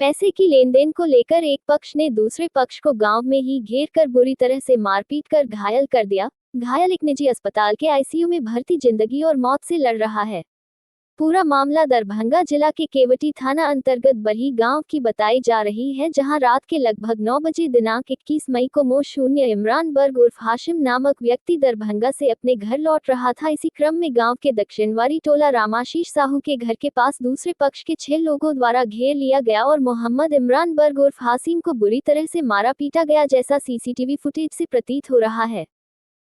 पैसे की लेन-देन को लेकर एक पक्ष ने दूसरे पक्ष को गांव में ही घेर कर बुरी तरह से मारपीट कर घायल कर दिया। घायल एक निजी अस्पताल के आईसीयू में भर्ती जिंदगी और मौत से लड़ रहा है। पूरा मामला दरभंगा जिला के केवटी थाना अंतर्गत बरही गांव की बताई जा रही है, जहां रात के लगभग 9 बजे दिनांक 21 मई को मोशून्य इमरान बर्ग उर्फ हाशिम नामक व्यक्ति दरभंगा से अपने घर लौट रहा था। इसी क्रम में गांव के दक्षिणवारी टोला रामाशीष साहू के घर के पास दूसरे पक्ष के 6 लोगों द्वारा घेर लिया गया और मोहम्मद इमरान बर्ग उर्फ हासिम को बुरी तरह से मारा पीटा गया, जैसा सीसीटीवी फुटेज से प्रतीत हो रहा है।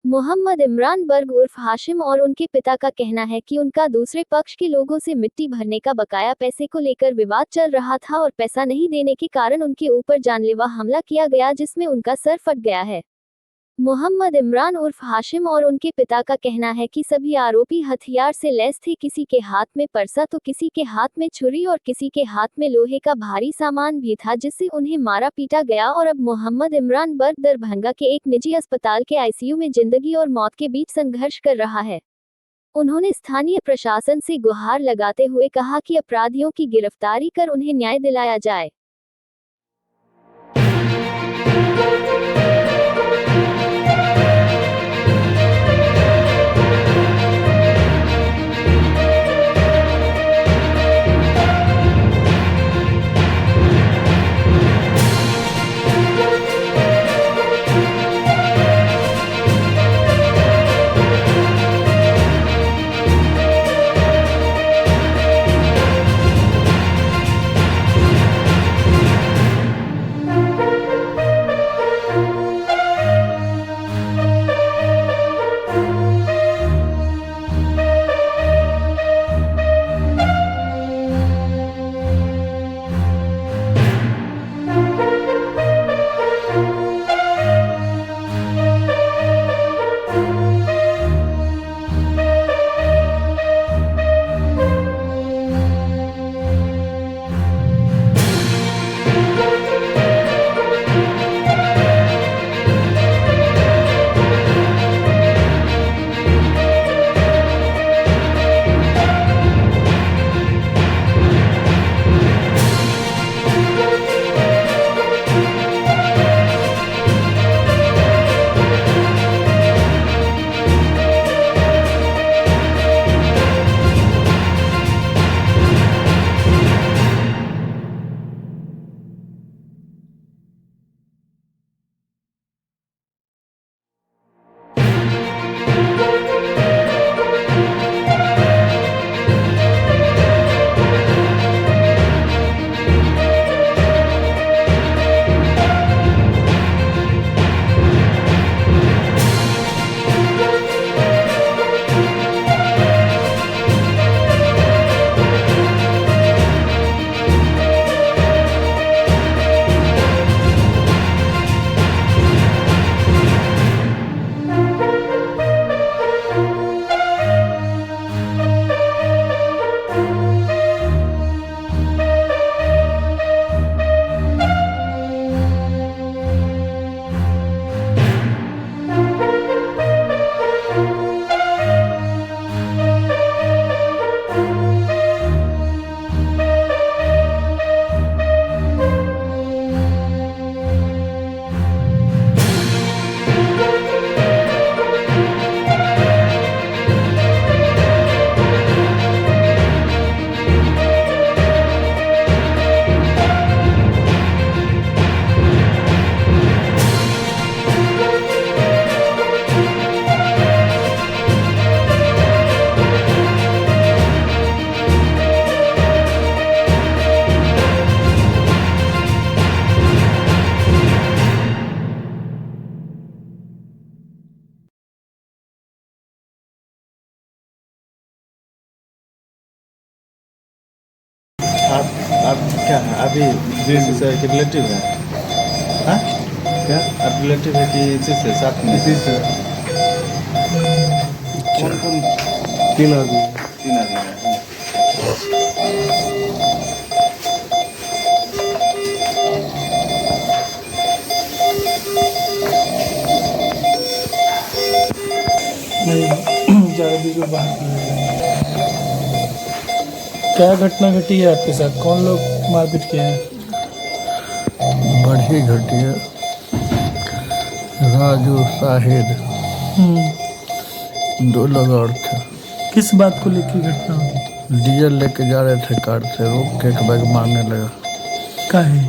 मोहम्मद इमरान बर्ग उर्फ हाशिम और उनके पिता का कहना है कि उनका दूसरे पक्ष के लोगों से मिट्टी भरने का बकाया पैसे को लेकर विवाद चल रहा था और पैसा नहीं देने के कारण उनके ऊपर जानलेवा हमला किया गया, जिसमें उनका सर फट गया है। मोहम्मद इमरान उर्फ हाशिम और उनके पिता का कहना है कि सभी आरोपी हथियार से लैस थे। किसी के हाथ में परसा तो किसी के हाथ में छुरी और किसी के हाथ में लोहे का भारी सामान भी था, जिससे उन्हें मारा पीटा गया और अब मोहम्मद इमरान बर्ग दरभंगा के एक निजी अस्पताल के आईसीयू में जिंदगी और मौत के बीच संघर्ष कर रहा है। उन्होंने स्थानीय प्रशासन से गुहार लगाते हुए कहा कि अपराधियों की गिरफ्तारी कर उन्हें न्याय दिलाया जाए। आप क्या है अभी किसी से रिलेटिव है? हाँ क्या आप रिलेटिव है कि इसी से साथ में? इसी से कौन कौन? 3 आदमी 3 आदमी है। नहीं ज़्यादा भी बात नहीं है। क्या घटना घटी है आपके साथ? कौन लोग मारपीट किए हैं? बढ़ी घटिया राजू साहिद दो लोग और थे। किस बात को लेकर घटना हुई? डीजल लेके जा रहे थे कार से, रोक के एक बैग मारने लगा। काहे?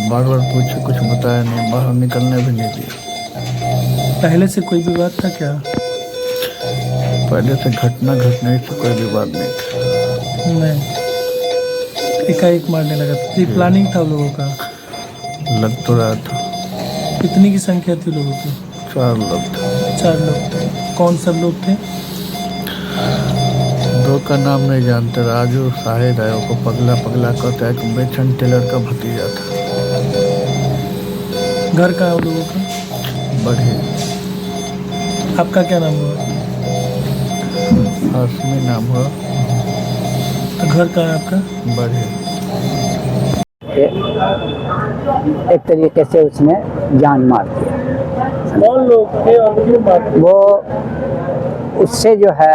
बार बार पूछे, कुछ बताया नहीं, बाहर निकलने भी नहीं दिया। पहले से कोई विवाद था क्या? पहले से घटना घटने से कोई भी बात नहीं था। नहीं, एकाएक मारने लगा था। ये प्लानिंग था लोगों का? लग तो रहा था। कितनी की संख्या थी लोगों की? 4 लोग थे। 4 लोग थे। कौन सब लोग थे? 2 का नाम नहीं जानते, राजू साहिद है, वो पगला पगला कहता है कि बेचन टेलर का भतीजा था। घर कहाँ है उन लोगों का? बढ़ी। आपका क्या नाम हुआ? हाशमी नाम हुआ। घर कहाँ है आपका? बढ़ी। एक तरीके से उसने जान मार दिया। कौन लोग थे और क्यों मारे? वो उससे जो है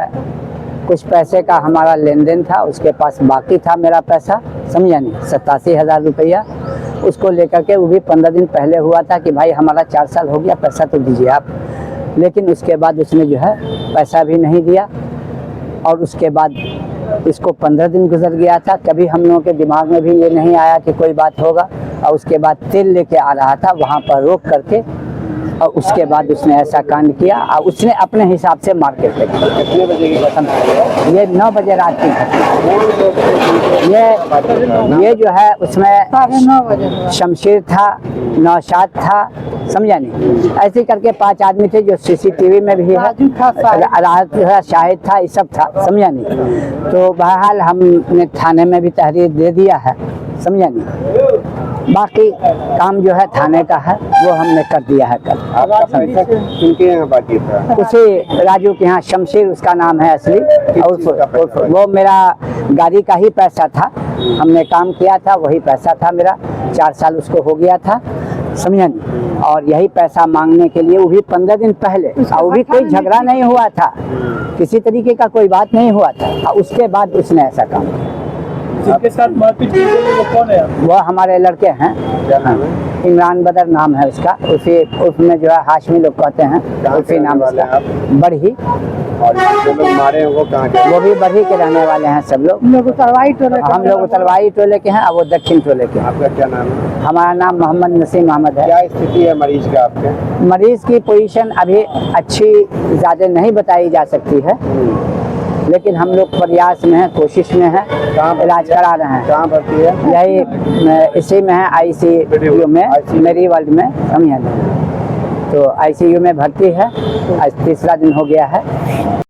कुछ पैसे का हमारा लेन देन था, उसके पास बाकी था मेरा पैसा, समझा नहीं, 87,000 रुपया। उसको लेकर के वो भी 15 दिन पहले हुआ था कि भाई हमारा 4 साल हो गया, पैसा तो दीजिए आप। लेकिन उसके बाद उसने जो है पैसा भी नहीं दिया। और उसके बाद इसको 15 दिन गुजर गया था, कभी हम लोगों के दिमाग में भी ये नहीं आया कि कोई बात होगा। और उसके बाद तेल लेके आ रहा था, वहाँ पर रोक करके, और उसके बाद उसने ऐसा कांड किया। और उसने अपने हिसाब से मार के फेंक दिया। कितने बजे की घटना? ये 9 बजे रात की घटना। ये जो है उसमें शमशीर था, नौशाद था, समझा नहीं, ऐसे करके 5 आदमी थे जो सीसीटीवी में भी है। राजू था, शाहिद था, ये सब था, समझा नहीं। तो बहरहाल हमने थाने में भी तहरीर दे दिया है, समझा नहीं। बाकी काम जो है थाने का है, वो हमने कर दिया है कल। किनके यहाँ बाकी था? उसी राजू के यहाँ, शमशीर उसका नाम है असली। और वो मेरा गाड़ी का ही पैसा था, हमने काम किया था, वही पैसा था मेरा। 4 साल उसको हो गया था, समझा नहीं। और यही पैसा मांगने के लिए, वो भी 15 दिन पहले, और वो भी कोई झगड़ा नहीं हुआ था, किसी तरीके का कोई बात नहीं हुआ था। और उसके बाद उसने ऐसा काम किया। जिनके साथ मारपीट की गई वो कौन है? वो हमारे लड़के हैं। हाँ, इमरान बदर नाम है उसका। उसी उर्फ में जो है हाशमी लोग कहते हैं, उसी नाम उसका। बढ़ी। और जो लोग मारे हैं वो कहाँ के? वो भी बढ़ी के रहने वाले हैं सब लोग। हम लोग उतरवाई टोले के हैं, और वो दक्षिण टोले के हैं। आपका क्या नाम है? हमारा नाम मोहम्मद नसीम अहमद है। क्या स्थिति है मरीज का आपके? मरीज की पोजीशन अभी अच्छी ज़्यादा नहीं बताई जा सकती है, लेकिन हम लोग प्रयास में हैं, कोशिश में हैं, इलाज करा रहे हैं। कहाँ भर्ती है? यही इसी में है, ICU में, मेरी वर्ल्ड में, समझिए। तो ICU में भर्ती है, आज 3रा दिन हो गया है।